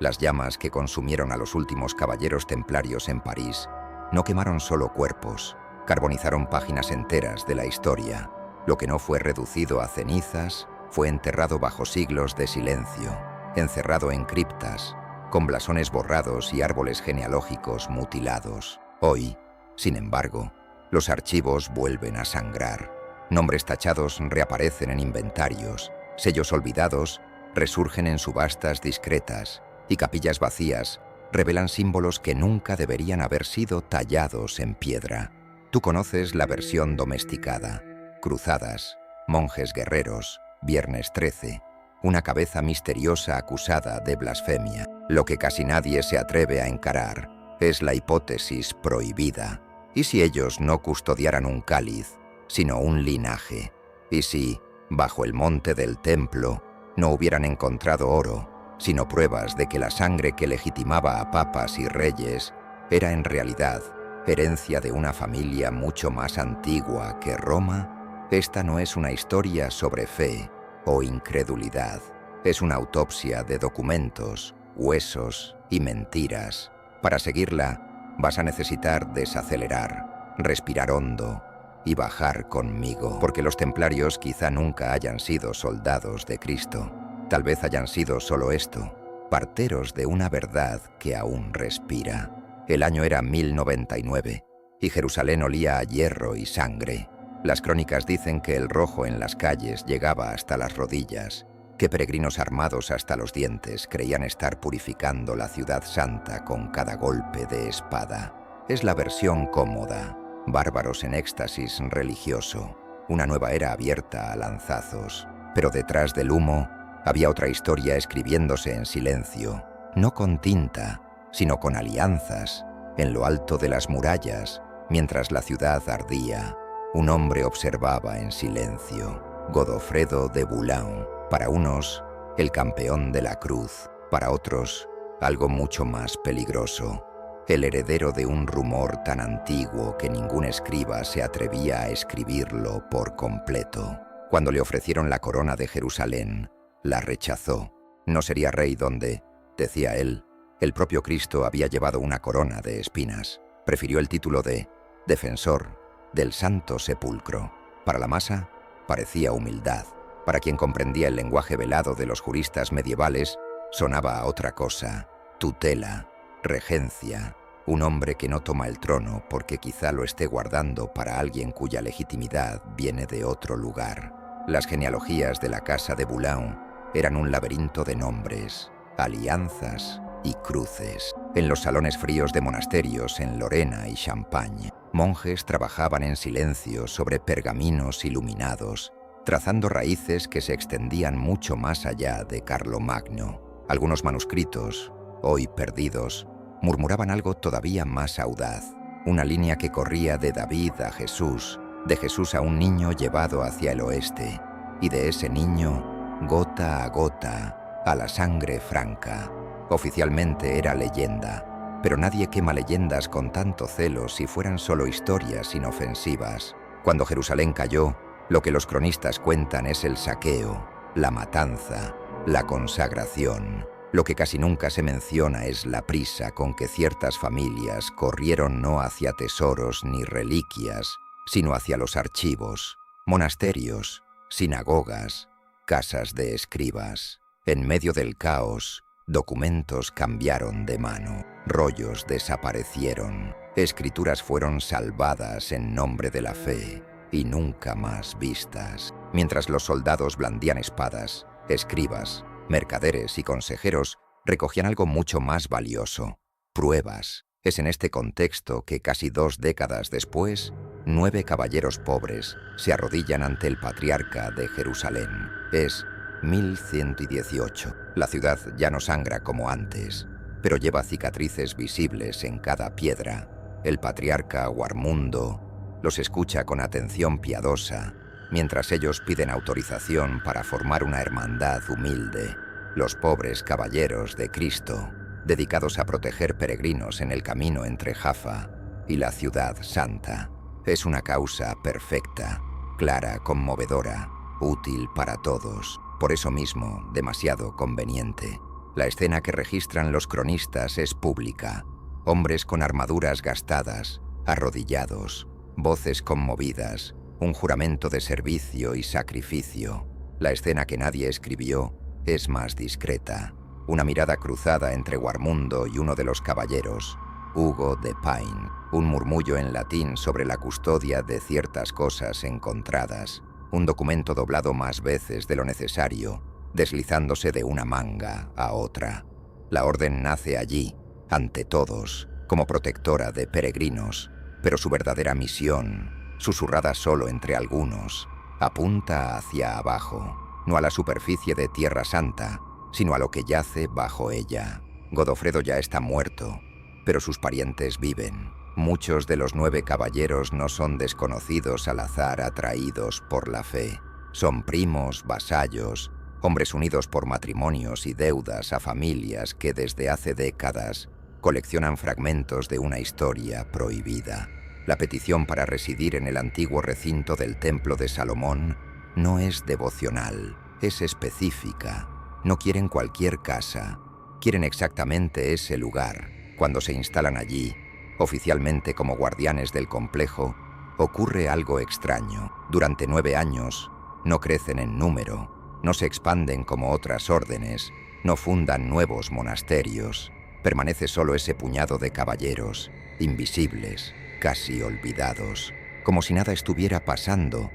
Las llamas que consumieron a los últimos caballeros templarios en París no quemaron solo cuerpos, carbonizaron páginas enteras de la historia. Lo que no fue reducido a cenizas fue enterrado bajo siglos de silencio, encerrado en criptas, con blasones borrados y árboles genealógicos mutilados. Hoy, sin embargo, los archivos vuelven a sangrar. Nombres tachados reaparecen en inventarios, sellos olvidados resurgen en subastas discretas y capillas vacías revelan símbolos que nunca deberían haber sido tallados en piedra. Tú conoces la versión domesticada: cruzadas, monjes guerreros, Viernes 13, una cabeza misteriosa acusada de blasfemia. Lo que casi nadie se atreve a encarar es la hipótesis prohibida. ¿Y si ellos no custodiaran un cáliz, sino un linaje? ¿Y si, bajo el monte del templo, no hubieran encontrado oro, sino pruebas de que la sangre que legitimaba a papas y reyes era en realidad herencia de una familia mucho más antigua que Roma? Esta no es una historia sobre fe o incredulidad. Es una autopsia de documentos, huesos y mentiras. Para seguirla, vas a necesitar desacelerar, respirar hondo y bajar conmigo, porque los templarios quizá nunca hayan sido soldados de Cristo. Tal vez hayan sido solo esto, parteros de una verdad que aún respira. El año era 1099 y Jerusalén olía a hierro y sangre. Las crónicas dicen que el rojo en las calles llegaba hasta las rodillas, que peregrinos armados hasta los dientes creían estar purificando la ciudad santa con cada golpe de espada. Es la versión cómoda, bárbaros en éxtasis religioso, una nueva era abierta a lanzazos. Pero detrás del humo había otra historia escribiéndose en silencio, no con tinta, sino con alianzas. En lo alto de las murallas, mientras la ciudad ardía, un hombre observaba en silencio: Godofredo de Boulogne. Para unos, el campeón de la cruz; para otros, algo mucho más peligroso, el heredero de un rumor tan antiguo que ningún escriba se atrevía a escribirlo por completo. Cuando le ofrecieron la corona de Jerusalén, la rechazó. No sería rey donde, decía él, el propio Cristo había llevado una corona de espinas. Prefirió el título de defensor del Santo Sepulcro. Para la masa, parecía humildad. Para quien comprendía el lenguaje velado de los juristas medievales, sonaba a otra cosa: tutela, regencia, un hombre que no toma el trono porque quizá lo esté guardando para alguien cuya legitimidad viene de otro lugar. Las genealogías de la casa de Boulogne eran un laberinto de nombres, alianzas y cruces. En los salones fríos de monasterios en Lorena y Champagne, monjes trabajaban en silencio sobre pergaminos iluminados, trazando raíces que se extendían mucho más allá de Carlomagno. Algunos manuscritos, hoy perdidos, murmuraban algo todavía más audaz, una línea que corría de David a Jesús, de Jesús a un niño llevado hacia el oeste, y de ese niño, gota a gota, a la sangre franca. Oficialmente era leyenda, pero nadie quema leyendas con tanto celo si fueran solo historias inofensivas. Cuando Jerusalén cayó, lo que los cronistas cuentan es el saqueo, la matanza, la consagración. Lo que casi nunca se menciona es la prisa con que ciertas familias corrieron no hacia tesoros ni reliquias, sino hacia los archivos, monasterios, sinagogas, casas de escribas. En medio del caos, documentos cambiaron de mano, rollos desaparecieron, escrituras fueron salvadas en nombre de la fe y nunca más vistas. Mientras los soldados blandían espadas, escribas, mercaderes y consejeros recogían algo mucho más valioso: pruebas. Es en este contexto que casi 2 décadas después, 9 caballeros pobres se arrodillan ante el patriarca de Jerusalén. Es 1118. La ciudad ya no sangra como antes, pero lleva cicatrices visibles en cada piedra. El patriarca Warmundo los escucha con atención piadosa, mientras ellos piden autorización para formar una hermandad humilde, los pobres caballeros de Cristo, dedicados a proteger peregrinos en el camino entre Jaffa y la ciudad santa. Es una causa perfecta, clara, conmovedora, útil para todos, por eso mismo demasiado conveniente. La escena que registran los cronistas es pública. Hombres con armaduras gastadas, arrodillados, voces conmovidas, un juramento de servicio y sacrificio. La escena que nadie escribió es más discreta. Una mirada cruzada entre Guarmundo y uno de los caballeros, Hugo de Payne, un murmullo en latín sobre la custodia de ciertas cosas encontradas, un documento doblado más veces de lo necesario, deslizándose de una manga a otra. La orden nace allí, ante todos, como protectora de peregrinos, pero su verdadera misión, susurrada solo entre algunos, apunta hacia abajo, no a la superficie de Tierra Santa, sino a lo que yace bajo ella. Godofredo ya está muerto, pero sus parientes viven. Muchos de los 9 caballeros no son desconocidos al azar atraídos por la fe. Son primos, vasallos, hombres unidos por matrimonios y deudas a familias que desde hace décadas coleccionan fragmentos de una historia prohibida. La petición para residir en el antiguo recinto del Templo de Salomón no es devocional, es específica. No quieren cualquier casa, quieren exactamente ese lugar. Cuando se instalan allí, oficialmente como guardianes del complejo, ocurre algo extraño. Durante 9 años, no crecen en número, no se expanden como otras órdenes, no fundan nuevos monasterios. Permanece solo ese puñado de caballeros, invisibles, casi olvidados, como si nada estuviera pasando,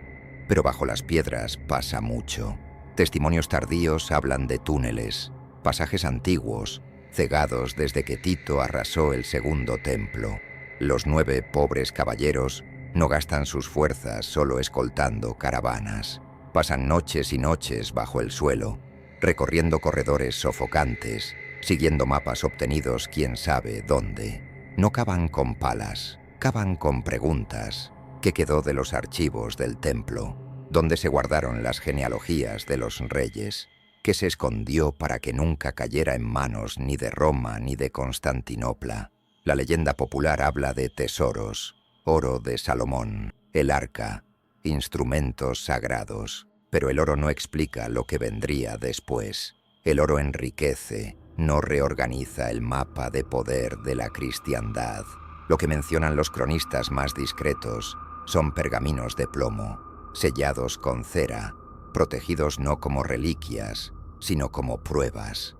pero bajo las piedras pasa mucho. Testimonios tardíos hablan de túneles, pasajes antiguos, cegados desde que Tito arrasó el segundo templo. Los 9 pobres caballeros no gastan sus fuerzas solo escoltando caravanas. Pasan noches y noches bajo el suelo, recorriendo corredores sofocantes, siguiendo mapas obtenidos quién sabe dónde. No cavan con palas, cavan con preguntas. ¿Qué quedó de los archivos del templo? ¿Dónde se guardaron las genealogías de los reyes? ¿Qué se escondió para que nunca cayera en manos ni de Roma ni de Constantinopla? La leyenda popular habla de tesoros, oro de Salomón, el arca, instrumentos sagrados. Pero el oro no explica lo que vendría después. El oro enriquece, no reorganiza el mapa de poder de la cristiandad. Lo que mencionan los cronistas más discretos son pergaminos de plomo, sellados con cera, protegidos no como reliquias, sino como pruebas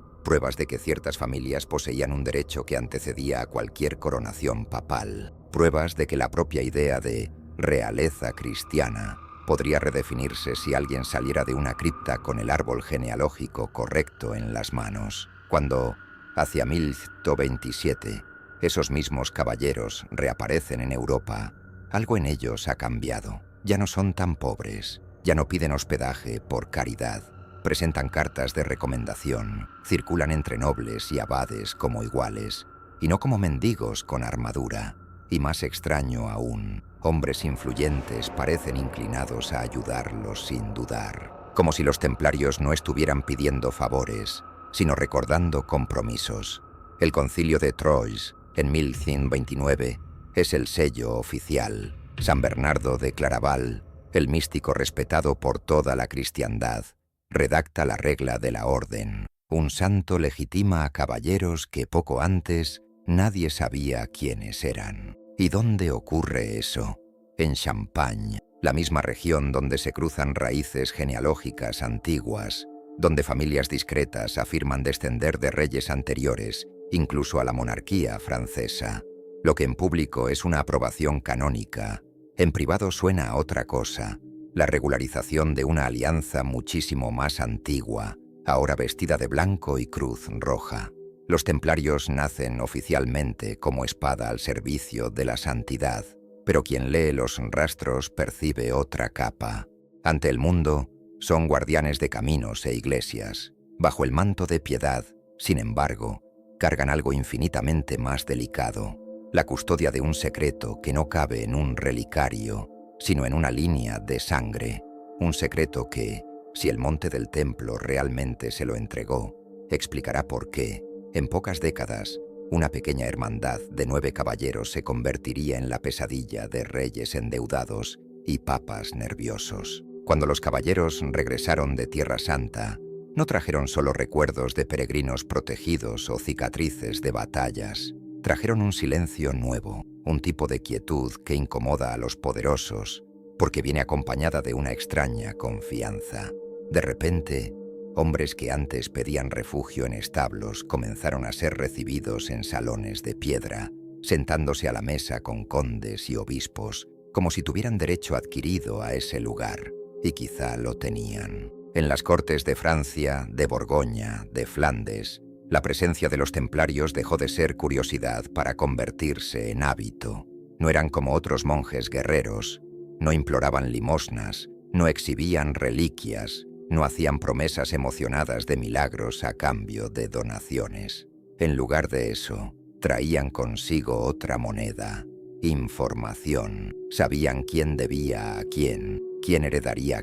de que ciertas familias poseían un derecho que antecedía a cualquier coronación papal, pruebas de que la propia idea de realeza cristiana podría redefinirse si alguien saliera de una cripta con el árbol genealógico correcto en las manos. Cuando, hacia 1127, esos mismos caballeros reaparecen en Europa, algo en ellos ha cambiado. Ya no son tan pobres, ya no piden hospedaje por caridad, presentan cartas de recomendación, circulan entre nobles y abades como iguales, y no como mendigos con armadura. Y más extraño aún, hombres influyentes parecen inclinados a ayudarlos sin dudar, como si los templarios no estuvieran pidiendo favores, sino recordando compromisos. El concilio de Troyes, en 1129, es el sello oficial. San Bernardo de Claraval, el místico respetado por toda la cristiandad, redacta la regla de la orden. Un santo legitima a caballeros que poco antes nadie sabía quiénes eran. ¿Y dónde ocurre eso? En Champagne, la misma región donde se cruzan raíces genealógicas antiguas, donde familias discretas afirman descender de reyes anteriores, incluso a la monarquía francesa. Lo que en público es una aprobación canónica, en privado suena a otra cosa, la regularización de una alianza muchísimo más antigua, ahora vestida de blanco y cruz roja. Los templarios nacen oficialmente como espada al servicio de la santidad, pero quien lee los rastros percibe otra capa. Ante el mundo, son guardianes de caminos e iglesias. Bajo el manto de piedad, sin embargo, cargan algo infinitamente más delicado, la custodia de un secreto que no cabe en un relicario, sino en una línea de sangre, un secreto que, si el monte del templo realmente se lo entregó, explicará por qué, en pocas décadas, una pequeña hermandad de 9 caballeros se convertiría en la pesadilla de reyes endeudados y papas nerviosos. Cuando los caballeros regresaron de Tierra Santa, No trajeron solo recuerdos de peregrinos protegidos o cicatrices de batallas. Trajeron un silencio nuevo, un tipo de quietud que incomoda a los poderosos, porque viene acompañada de una extraña confianza. De repente, hombres que antes pedían refugio en establos comenzaron a ser recibidos en salones de piedra, sentándose a la mesa con condes y obispos, como si tuvieran derecho adquirido a ese lugar, y quizá lo tenían. En las cortes de Francia, de Borgoña, de Flandes, la presencia de los templarios dejó de ser curiosidad para convertirse en hábito. No eran como otros monjes guerreros, no imploraban limosnas, no exhibían reliquias, no hacían promesas emocionadas de milagros a cambio de donaciones. En lugar de eso, traían consigo otra moneda: información. Sabían quién debía a quién heredaría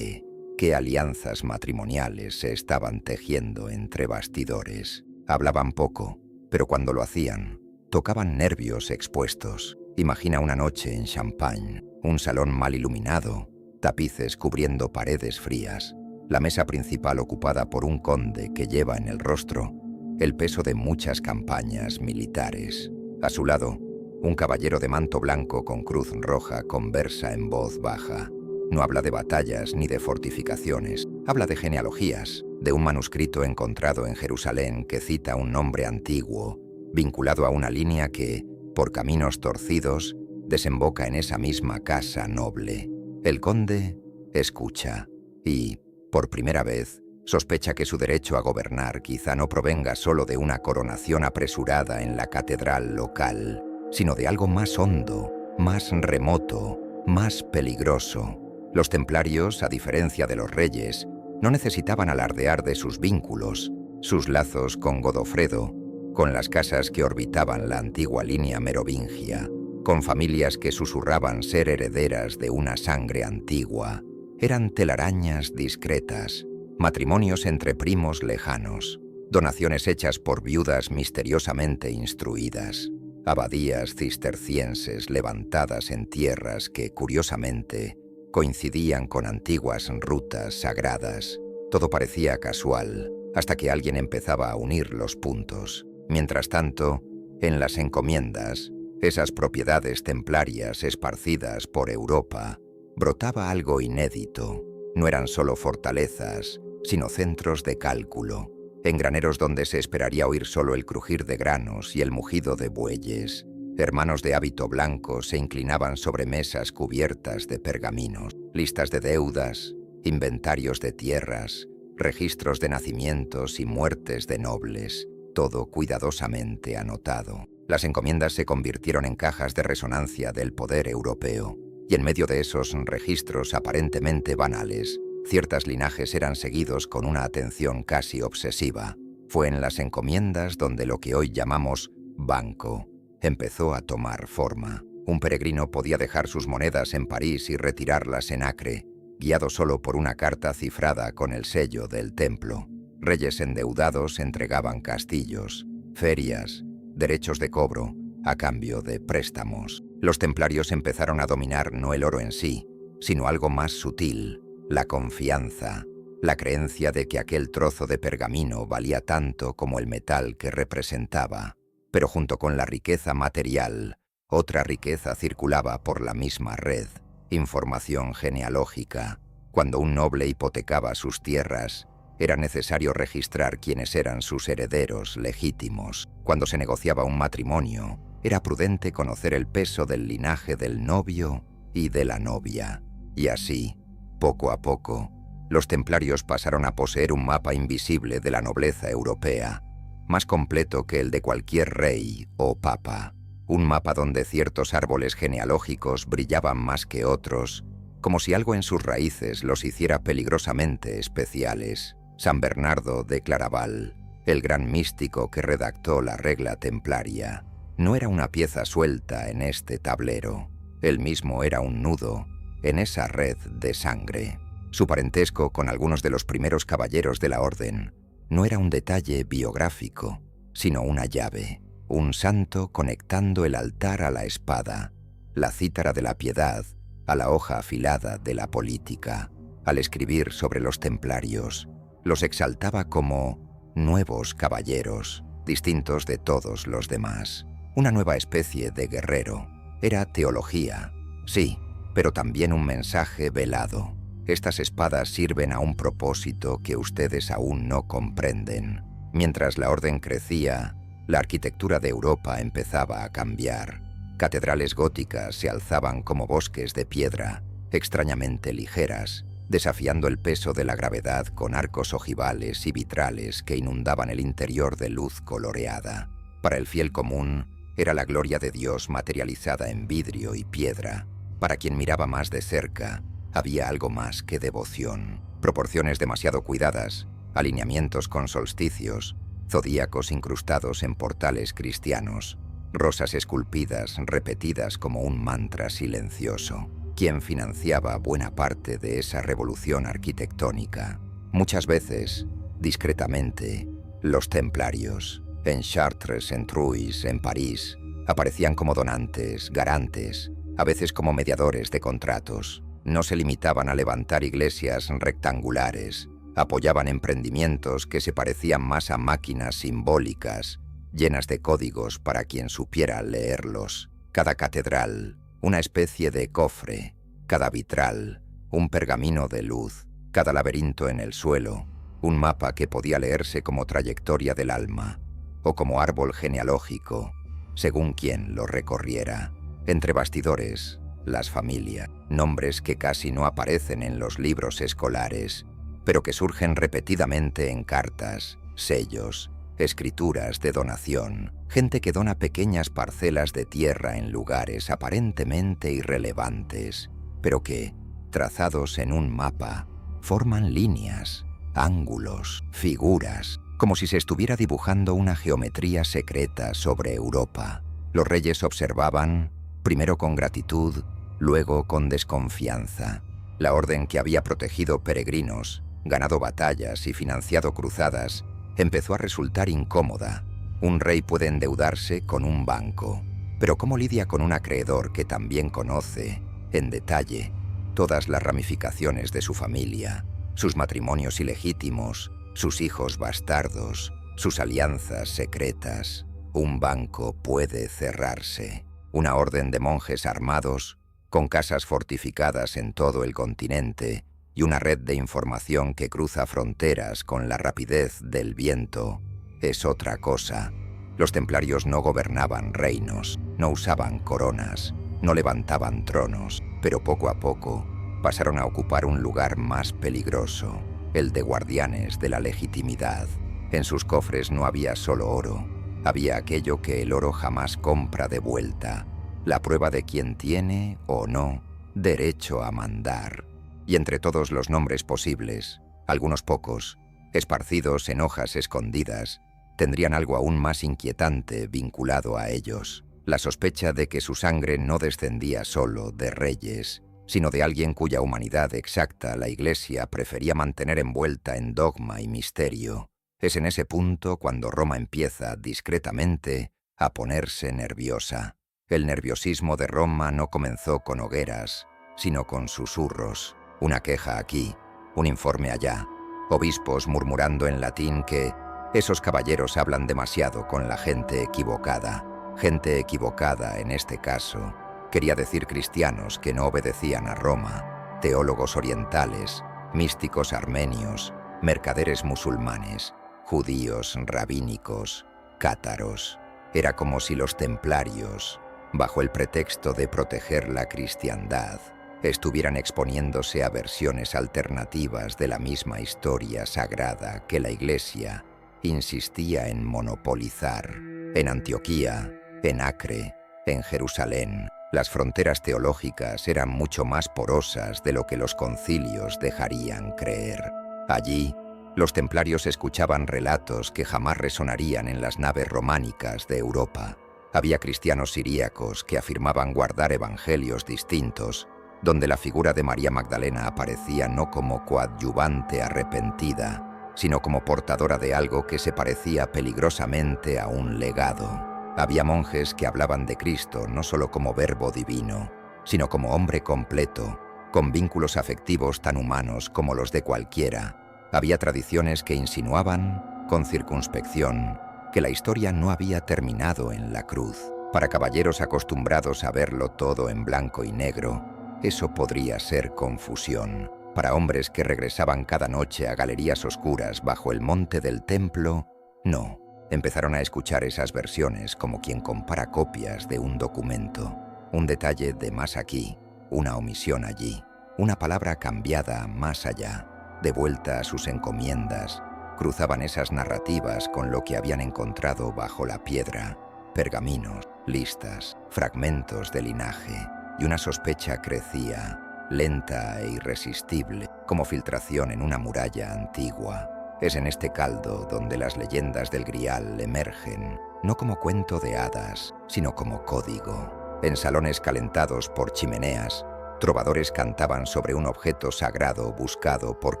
qué alianzas matrimoniales se estaban tejiendo entre bastidores. Hablaban poco, pero cuando lo hacían, tocaban nervios expuestos. Imagina una noche en Champagne, un salón mal iluminado, tapices cubriendo paredes frías, la mesa principal ocupada por un conde que lleva en el rostro el peso de muchas campañas militares. A su lado, un caballero de manto blanco con cruz roja conversa en voz baja. No habla de batallas ni de fortificaciones, habla de genealogías, de un manuscrito encontrado en Jerusalén que cita un nombre antiguo, vinculado a una línea que, por caminos torcidos, desemboca en esa misma casa noble. El conde escucha y, por primera vez, sospecha que su derecho a gobernar quizá no provenga solo de una coronación apresurada en la catedral local, sino de algo más hondo, más remoto, más peligroso. Los templarios, a diferencia de los reyes, no necesitaban alardear de sus vínculos, sus lazos con Godofredo, con las casas que orbitaban la antigua línea merovingia, con familias que susurraban ser herederas de una sangre antigua. Eran telarañas discretas, matrimonios entre primos lejanos, donaciones hechas por viudas misteriosamente instruidas, abadías cistercienses levantadas en tierras que, curiosamente, coincidían con antiguas rutas sagradas. Todo parecía casual, hasta que alguien empezaba a unir los puntos. Mientras tanto, en las encomiendas, esas propiedades templarias esparcidas por Europa, brotaba algo inédito. No eran solo fortalezas, sino centros de cálculo, en graneros donde se esperaría oír solo el crujir de granos y el mugido de bueyes. Hermanos de hábito blanco se inclinaban sobre mesas cubiertas de pergaminos, listas de deudas, inventarios de tierras, registros de nacimientos y muertes de nobles, todo cuidadosamente anotado. Las encomiendas se convirtieron en cajas de resonancia del poder europeo, y en medio de esos registros aparentemente banales, ciertos linajes eran seguidos con una atención casi obsesiva. Fue en las encomiendas donde lo que hoy llamamos banco empezó a tomar forma. Un peregrino podía dejar sus monedas en París y retirarlas en Acre, guiado solo por una carta cifrada con el sello del templo. Reyes endeudados entregaban castillos, ferias, derechos de cobro, a cambio de préstamos. Los templarios empezaron a dominar no el oro en sí, sino algo más sutil: la confianza, la creencia de que aquel trozo de pergamino valía tanto como el metal que representaba. Pero junto con la riqueza material, otra riqueza circulaba por la misma red: información genealógica. Cuando un noble hipotecaba sus tierras, era necesario registrar quiénes eran sus herederos legítimos. Cuando se negociaba un matrimonio, era prudente conocer el peso del linaje del novio y de la novia. Y así, poco a poco, los templarios pasaron a poseer un mapa invisible de la nobleza europea, más completo que el de cualquier rey o papa. Un mapa donde ciertos árboles genealógicos brillaban más que otros, como si algo en sus raíces los hiciera peligrosamente especiales. San Bernardo de Claraval, el gran místico que redactó la regla templaria, no era una pieza suelta en este tablero. Él mismo era un nudo en esa red de sangre. Su parentesco con algunos de los primeros caballeros de la orden no era un detalle biográfico, sino una llave, un santo conectando el altar a la espada, la cítara de la piedad a la hoja afilada de la política. Al escribir sobre los templarios, Los exaltaba como nuevos caballeros, distintos de todos los demás. Una nueva especie de guerrero. Era teología, sí, pero también un mensaje velado. Estas espadas sirven a un propósito que ustedes aún no comprenden. Mientras la orden crecía, la arquitectura de Europa empezaba a cambiar. Catedrales góticas se alzaban como bosques de piedra, extrañamente ligeras, desafiando el peso de la gravedad con arcos ojivales y vitrales que inundaban el interior de luz coloreada. Para el fiel común, era la gloria de Dios materializada en vidrio y piedra. Para quien miraba más de cerca, había algo más que devoción. Proporciones demasiado cuidadas, alineamientos con solsticios, zodíacos incrustados en portales cristianos, rosas esculpidas repetidas como un mantra silencioso. ¿Quién financiaba buena parte de esa revolución arquitectónica? Muchas veces, discretamente, los templarios. En Chartres, en Troyes, en París, aparecían como donantes, garantes, a veces como mediadores de contratos. No se limitaban a levantar iglesias rectangulares, apoyaban emprendimientos que se parecían más a máquinas simbólicas, llenas de códigos para quien supiera leerlos. Cada catedral, una especie de cofre, cada vitral, un pergamino de luz, cada laberinto en el suelo, un mapa que podía leerse como trayectoria del alma, o como árbol genealógico, según quien lo recorriera. Entre bastidores, las familias, nombres que casi no aparecen en los libros escolares, pero que surgen repetidamente en cartas, sellos, escrituras de donación, gente que dona pequeñas parcelas de tierra en lugares aparentemente irrelevantes, pero que, trazados en un mapa, forman líneas, ángulos, figuras, como si se estuviera dibujando una geometría secreta sobre Europa. Los reyes observaban, primero con gratitud, luego con desconfianza. La orden que había protegido peregrinos, ganado batallas y financiado cruzadas, empezó a resultar incómoda. Un rey puede endeudarse con un banco, pero ¿cómo lidia con un acreedor que también conoce, en detalle, todas las ramificaciones de su familia, sus matrimonios ilegítimos, sus hijos bastardos, sus alianzas secretas? Un banco puede cerrarse. Una orden de monjes armados, con casas fortificadas en todo el continente y una red de información que cruza fronteras con la rapidez del viento, es otra cosa. Los templarios no gobernaban reinos, no usaban coronas, no levantaban tronos, pero poco a poco pasaron a ocupar un lugar más peligroso, el de guardianes de la legitimidad. En sus cofres no había solo oro, había aquello que el oro jamás compra de vuelta, la prueba de quien tiene, o no, derecho a mandar. Y entre todos los nombres posibles, algunos pocos, esparcidos en hojas escondidas, tendrían algo aún más inquietante vinculado a ellos: la sospecha de que su sangre no descendía solo de reyes, sino de alguien cuya humanidad exacta la Iglesia prefería mantener envuelta en dogma y misterio. Es en ese punto cuando Roma empieza, discretamente, a ponerse nerviosa. El nerviosismo de Roma no comenzó con hogueras, sino con susurros, una queja aquí, un informe allá, obispos murmurando en latín que esos caballeros hablan demasiado con la gente equivocada. Gente equivocada, en este caso, quería decir cristianos que no obedecían a Roma, teólogos orientales, místicos armenios, mercaderes musulmanes, judíos rabínicos, cátaros. Era como si los templarios, bajo el pretexto de proteger la cristiandad, estuvieran exponiéndose a versiones alternativas de la misma historia sagrada que la Iglesia insistía en monopolizar. En Antioquía, en Acre, en Jerusalén, las fronteras teológicas eran mucho más porosas de lo que los concilios dejarían creer. Allí, los templarios escuchaban relatos que jamás resonarían en las naves románicas de Europa. Había cristianos siríacos que afirmaban guardar evangelios distintos, donde la figura de María Magdalena aparecía no como coadyuvante arrepentida, sino como portadora de algo que se parecía peligrosamente a un legado. Había monjes que hablaban de Cristo no solo como verbo divino, sino como hombre completo, con vínculos afectivos tan humanos como los de cualquiera. Había tradiciones que insinuaban, con circunspección, que la historia no había terminado en la cruz. Para caballeros acostumbrados a verlo todo en blanco y negro, eso podría ser confusión. Para hombres que regresaban cada noche a galerías oscuras bajo el monte del templo, no. Empezaron a escuchar esas versiones como quien compara copias de un documento. Un detalle de más aquí, una omisión allí, una palabra cambiada más allá. De vuelta a sus encomiendas, cruzaban esas narrativas con lo que habían encontrado bajo la piedra, pergaminos, listas, fragmentos de linaje, y una sospecha crecía, lenta e irresistible, como filtración en una muralla antigua. Es en este caldo donde las leyendas del Grial emergen, no como cuento de hadas, sino como código. En salones calentados por chimeneas, trovadores cantaban sobre un objeto sagrado buscado por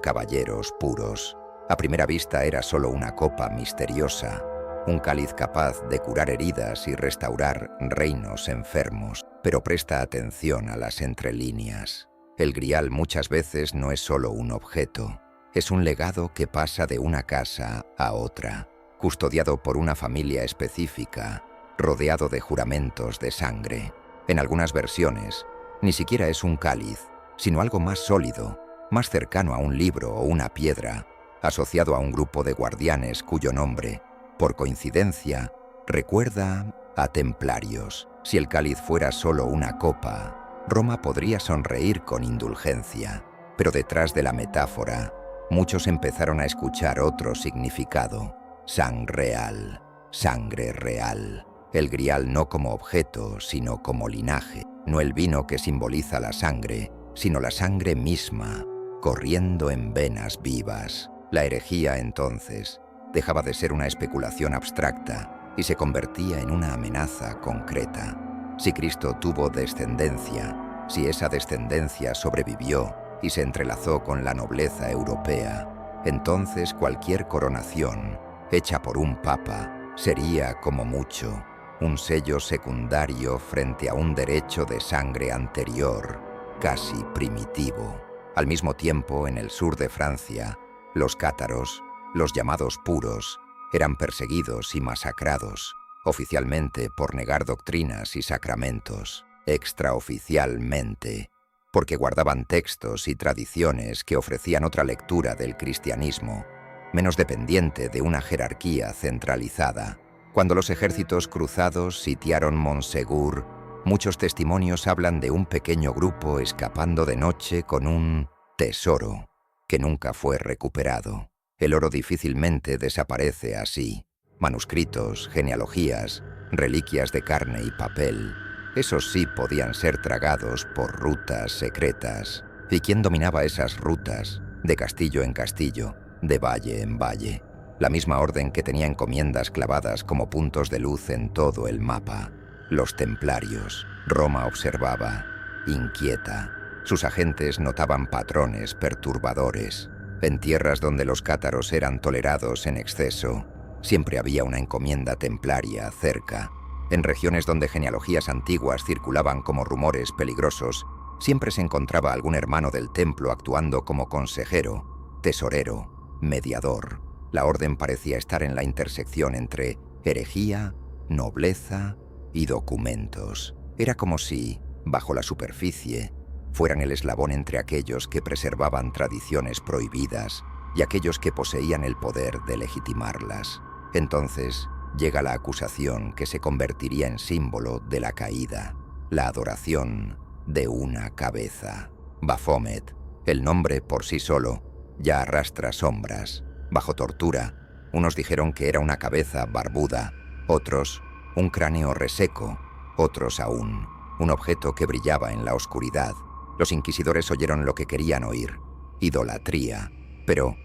caballeros puros. A primera vista era solo una copa misteriosa, un cáliz capaz de curar heridas y restaurar reinos enfermos, pero presta atención a las entrelíneas. El Grial muchas veces no es solo un objeto, es un legado que pasa de una casa a otra, custodiado por una familia específica, rodeado de juramentos de sangre. En algunas versiones, ni siquiera es un cáliz, sino algo más sólido, más cercano a un libro o una piedra, asociado a un grupo de guardianes cuyo nombre, por coincidencia, recuerda a templarios. Si el cáliz fuera solo una copa, Roma podría sonreír con indulgencia, pero detrás de la metáfora, muchos empezaron a escuchar otro significado: sangre real. El Grial no como objeto, sino como linaje. No el vino que simboliza la sangre, sino la sangre misma, corriendo en venas vivas. La herejía, entonces, dejaba de ser una especulación abstracta y se convertía en una amenaza concreta. Si Cristo tuvo descendencia, si esa descendencia sobrevivió y se entrelazó con la nobleza europea, entonces cualquier coronación, hecha por un papa, sería, como mucho, un sello secundario frente a un derecho de sangre anterior, casi primitivo. Al mismo tiempo, en el sur de Francia, los cátaros, los llamados puros, eran perseguidos y masacrados, oficialmente por negar doctrinas y sacramentos, extraoficialmente, porque guardaban textos y tradiciones que ofrecían otra lectura del cristianismo, menos dependiente de una jerarquía centralizada. Cuando los ejércitos cruzados sitiaron Montségur, muchos testimonios hablan de un pequeño grupo escapando de noche con un tesoro que nunca fue recuperado. El oro difícilmente desaparece así. Manuscritos, genealogías, reliquias de carne y papel, esos sí podían ser tragados por rutas secretas. ¿Y quién dominaba esas rutas? De castillo en castillo, de valle en valle. La misma orden que tenía encomiendas clavadas como puntos de luz en todo el mapa. Los templarios. Roma observaba, inquieta. Sus agentes notaban patrones perturbadores. En tierras donde los cátaros eran tolerados en exceso, siempre había una encomienda templaria cerca. En regiones donde genealogías antiguas circulaban como rumores peligrosos, siempre se encontraba algún hermano del templo actuando como consejero, tesorero, mediador. La orden parecía estar en la intersección entre herejía, nobleza y documentos. Era como si, bajo la superficie, fueran el eslabón entre aquellos que preservaban tradiciones prohibidas y aquellos que poseían el poder de legitimarlas. Entonces llega la acusación que se convertiría en símbolo de la caída, la adoración de una cabeza. Baphomet, el nombre por sí solo, ya arrastra sombras. Bajo tortura, unos dijeron que era una cabeza barbuda, otros un cráneo reseco, otros aún un objeto que brillaba en la oscuridad. Los inquisidores oyeron lo que querían oír: idolatría. Pero,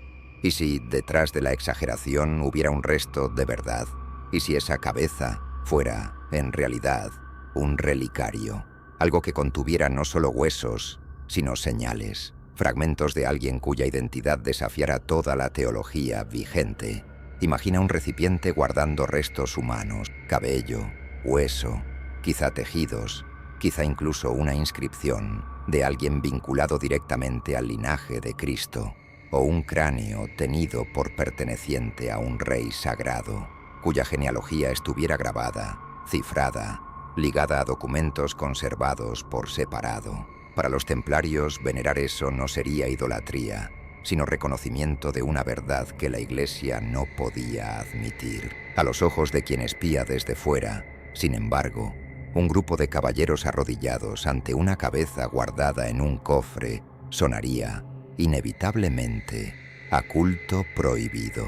¿y si detrás de la exageración hubiera un resto de verdad? ¿Y si esa cabeza fuera, en realidad, un relicario? Algo que contuviera no solo huesos, sino señales, fragmentos de alguien cuya identidad desafiara toda la teología vigente. Imagina un recipiente guardando restos humanos, cabello, hueso, quizá tejidos, quizá incluso una inscripción de alguien vinculado directamente al linaje de Cristo. o un cráneo tenido por perteneciente a un rey sagrado, cuya genealogía estuviera grabada, cifrada, ligada a documentos conservados por separado. Para los templarios, venerar eso no sería idolatría, sino reconocimiento de una verdad que la Iglesia no podía admitir. A los ojos de quien espía desde fuera, sin embargo, un grupo de caballeros arrodillados ante una cabeza guardada en un cofre sonaría, inevitablemente, a culto prohibido.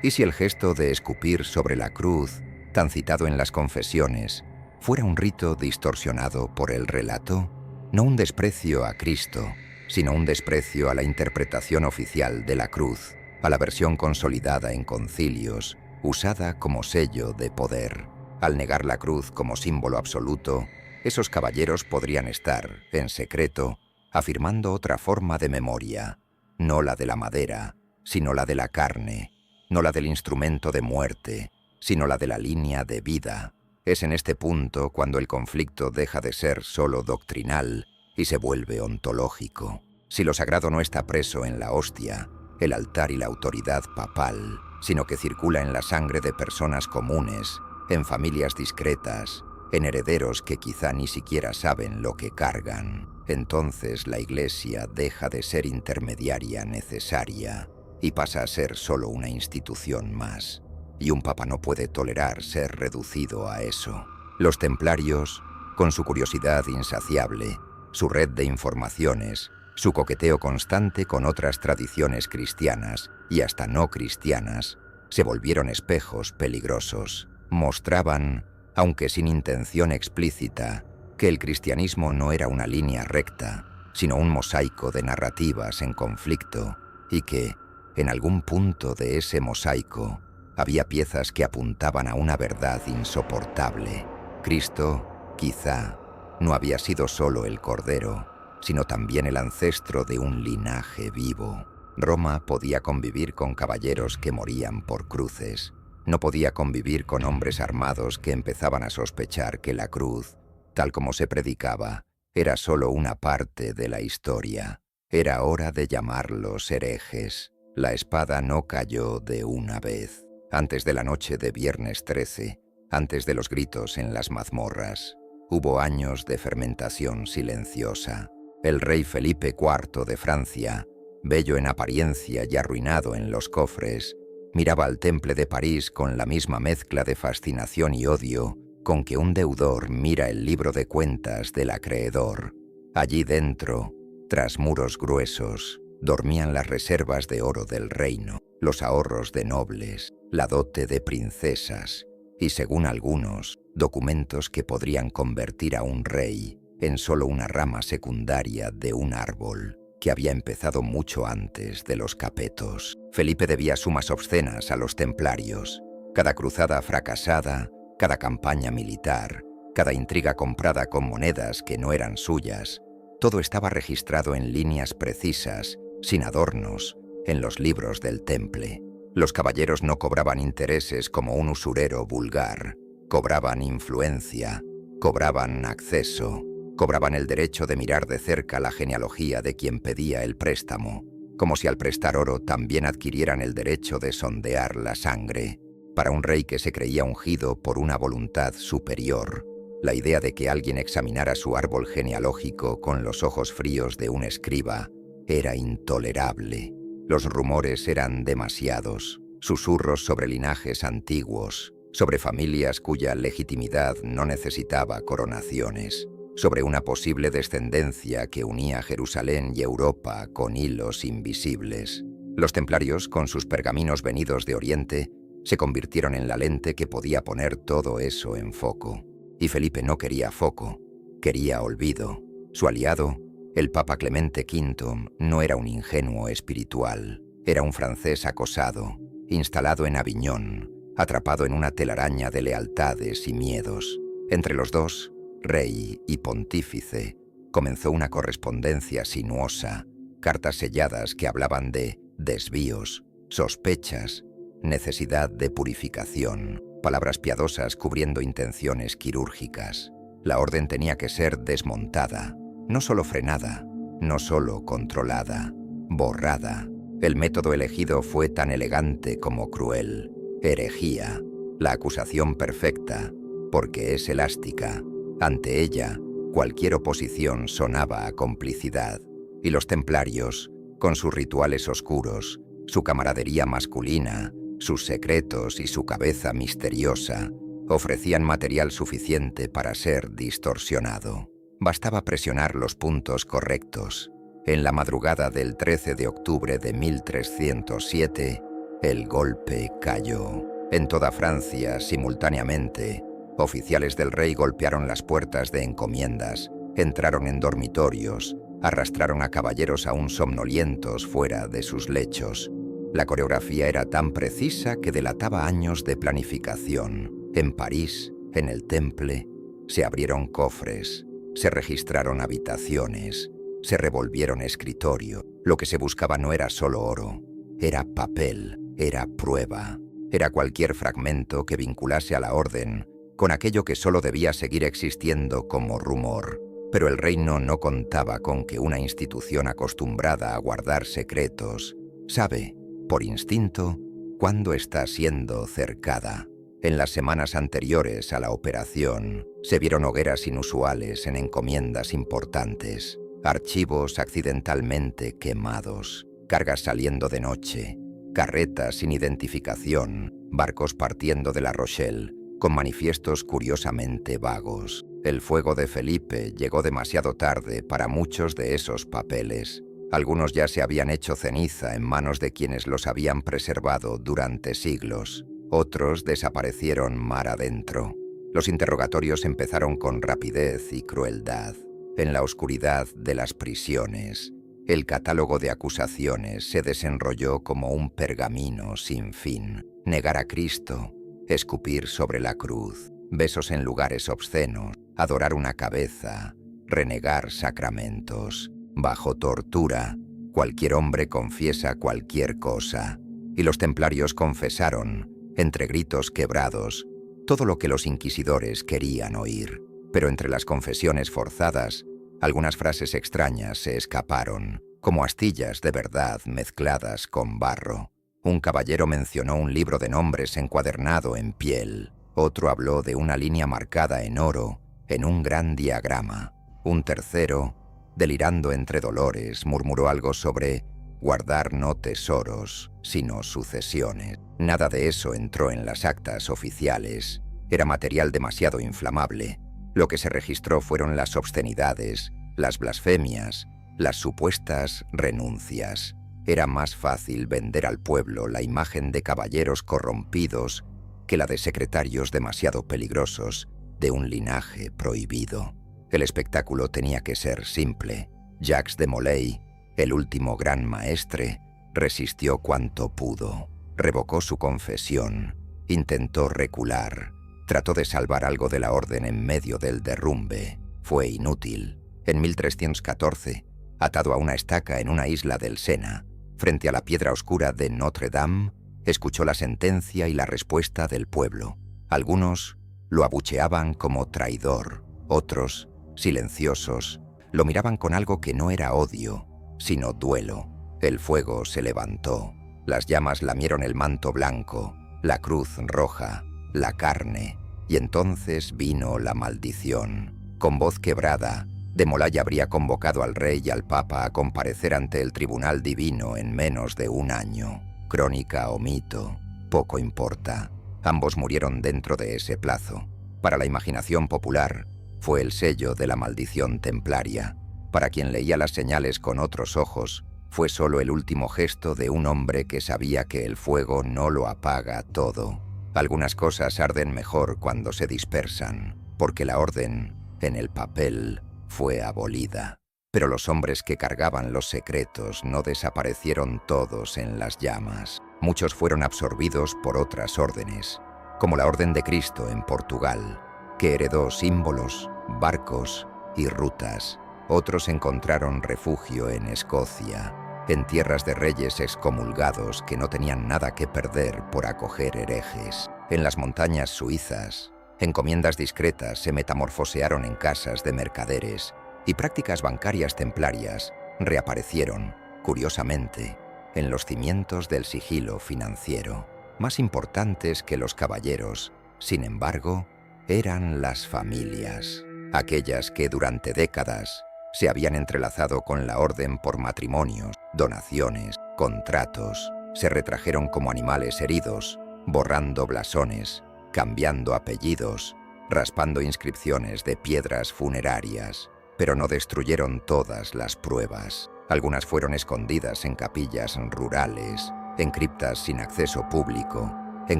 ¿Y si el gesto de escupir sobre la cruz, tan citado en las confesiones, fuera un rito distorsionado por el relato? No un desprecio a Cristo, sino un desprecio a la interpretación oficial de la cruz, a la versión consolidada en concilios, usada como sello de poder. Al negar la cruz como símbolo absoluto, esos caballeros podrían estar, en secreto, afirmando otra forma de memoria, no la de la madera, sino la de la carne, no la del instrumento de muerte, sino la de la línea de vida. Es en este punto cuando el conflicto deja de ser solo doctrinal y se vuelve ontológico. Si lo sagrado no está preso en la hostia, el altar y la autoridad papal, sino que circula en la sangre de personas comunes, en familias discretas, en herederos que quizá ni siquiera saben lo que cargan, entonces la Iglesia deja de ser intermediaria necesaria y pasa a ser solo una institución más. Y un papa no puede tolerar ser reducido a eso. Los templarios, con su curiosidad insaciable, su red de informaciones, su coqueteo constante con otras tradiciones cristianas y hasta no cristianas, se volvieron espejos peligrosos. Mostraban, aunque sin intención explícita, que el cristianismo no era una línea recta, sino un mosaico de narrativas en conflicto, y que, en algún punto de ese mosaico, había piezas que apuntaban a una verdad insoportable. Cristo, quizá, no había sido solo el Cordero, sino también el ancestro de un linaje vivo. Roma podía convivir con caballeros que morían por cruces. No podía convivir con hombres armados que empezaban a sospechar que la cruz, tal como se predicaba, era solo una parte de la historia. Era hora de llamarlos herejes. La espada no cayó de una vez. Antes de la noche de Viernes 13, antes de los gritos en las mazmorras, hubo años de fermentación silenciosa. El rey Felipe IV de Francia, bello en apariencia y arruinado en los cofres, miraba al Temple de París con la misma mezcla de fascinación y odio con que un deudor mira el libro de cuentas del acreedor. Allí dentro, tras muros gruesos, dormían las reservas de oro del reino, los ahorros de nobles, la dote de princesas y, según algunos, documentos que podrían convertir a un rey en solo una rama secundaria de un árbol que había empezado mucho antes de los capetos. Felipe debía sumas obscenas a los templarios. Cada cruzada fracasada, cada campaña militar, cada intriga comprada con monedas que no eran suyas, todo estaba registrado en líneas precisas, sin adornos, en los libros del Temple. Los caballeros no cobraban intereses como un usurero vulgar, cobraban influencia, cobraban acceso, cobraban el derecho de mirar de cerca la genealogía de quien pedía el préstamo, como si al prestar oro también adquirieran el derecho de sondear la sangre. Para un rey que se creía ungido por una voluntad superior, la idea de que alguien examinara su árbol genealógico con los ojos fríos de un escriba era intolerable. Los rumores eran demasiados, susurros sobre linajes antiguos, sobre familias cuya legitimidad no necesitaba coronaciones, sobre una posible descendencia que unía Jerusalén y Europa con hilos invisibles. Los templarios, con sus pergaminos venidos de Oriente, se convirtieron en la lente que podía poner todo eso en foco. Y Felipe no quería foco, quería olvido. Su aliado, el Papa Clemente V, no era un ingenuo espiritual, era un francés acosado, instalado en Aviñón, atrapado en una telaraña de lealtades y miedos. Entre los dos, rey y pontífice, comenzó una correspondencia sinuosa, cartas selladas que hablaban de desvíos, sospechas, necesidad de purificación, palabras piadosas cubriendo intenciones quirúrgicas. La orden tenía que ser desmontada, no solo frenada, no solo controlada, borrada. El método elegido fue tan elegante como cruel. Herejía, la acusación perfecta, porque es elástica. Ante ella, cualquier oposición sonaba a complicidad. Y los templarios, con sus rituales oscuros, su camaradería masculina, sus secretos y su cabeza misteriosa, ofrecían material suficiente para ser distorsionado. Bastaba presionar los puntos correctos. En la madrugada del 13 de octubre de 1307, el golpe cayó. En toda Francia, simultáneamente, oficiales del rey golpearon las puertas de encomiendas, entraron en dormitorios, arrastraron a caballeros aún somnolientos fuera de sus lechos. La coreografía era tan precisa que delataba años de planificación. En París, en el Temple, se abrieron cofres, se registraron habitaciones, se revolvieron escritorios. Lo que se buscaba no era solo oro, era papel, era prueba, era cualquier fragmento que vinculase a la orden con aquello que solo debía seguir existiendo como rumor. Pero el reino no contaba con que una institución acostumbrada a guardar secretos sabe, por instinto, cuándo está siendo cercada. En las semanas anteriores a la operación, se vieron hogueras inusuales en encomiendas importantes, archivos accidentalmente quemados, cargas saliendo de noche, carretas sin identificación, barcos partiendo de La Rochelle, con manifiestos curiosamente vagos. El fuego de Felipe llegó demasiado tarde para muchos de esos papeles. Algunos ya se habían hecho ceniza en manos de quienes los habían preservado durante siglos. Otros desaparecieron mar adentro. Los interrogatorios empezaron con rapidez y crueldad. En la oscuridad de las prisiones, el catálogo de acusaciones se desenrolló como un pergamino sin fin. Negar a Cristo, escupir sobre la cruz, besos en lugares obscenos, adorar una cabeza, renegar sacramentos. Bajo tortura, cualquier hombre confiesa cualquier cosa, y los templarios confesaron, entre gritos quebrados, todo lo que los inquisidores querían oír. Pero entre las confesiones forzadas, algunas frases extrañas se escaparon, como astillas de verdad mezcladas con barro. Un caballero mencionó un libro de nombres encuadernado en piel. Otro habló de una línea marcada en oro, en un gran diagrama. Un tercero, delirando entre dolores, murmuró algo sobre guardar no tesoros, sino sucesiones. Nada de eso entró en las actas oficiales. Era material demasiado inflamable. Lo que se registró fueron las obscenidades, las blasfemias, las supuestas renuncias. Era más fácil vender al pueblo la imagen de caballeros corrompidos que la de secretarios demasiado peligrosos de un linaje prohibido. El espectáculo tenía que ser simple. Jacques de Molay, el último gran maestre, resistió cuanto pudo. Revocó su confesión, intentó recular, trató de salvar algo de la orden en medio del derrumbe. Fue inútil. En 1314, atado a una estaca en una isla del Sena, frente a la piedra oscura de Notre Dame, escuchó la sentencia y la respuesta del pueblo. Algunos lo abucheaban como traidor, otros, silenciosos, lo miraban con algo que no era odio, sino duelo. El fuego se levantó, las llamas lamieron el manto blanco, la cruz roja, la carne, y entonces vino la maldición. Con voz quebrada, de Molay habría convocado al rey y al papa a comparecer ante el tribunal divino en menos de un año. Crónica o mito, poco importa. Ambos murieron dentro de ese plazo. Para la imaginación popular, fue el sello de la maldición templaria. Para quien leía las señales con otros ojos, fue solo el último gesto de un hombre que sabía que el fuego no lo apaga todo. Algunas cosas arden mejor cuando se dispersan, porque la orden, en el papel, fue abolida. Pero los hombres que cargaban los secretos no desaparecieron todos en las llamas. Muchos fueron absorbidos por otras órdenes, como la Orden de Cristo en Portugal, que heredó símbolos, barcos y rutas. Otros encontraron refugio en Escocia, en tierras de reyes excomulgados que no tenían nada que perder por acoger herejes. En las montañas suizas, encomiendas discretas se metamorfosearon en casas de mercaderes y prácticas bancarias templarias reaparecieron, curiosamente, en los cimientos del sigilo financiero. Más importantes que los caballeros, sin embargo, eran las familias, aquellas que durante décadas se habían entrelazado con la orden por matrimonios, donaciones, contratos, se retrajeron como animales heridos, borrando blasones, cambiando apellidos, raspando inscripciones de piedras funerarias, pero no destruyeron todas las pruebas. Algunas fueron escondidas en capillas rurales, en criptas sin acceso público, en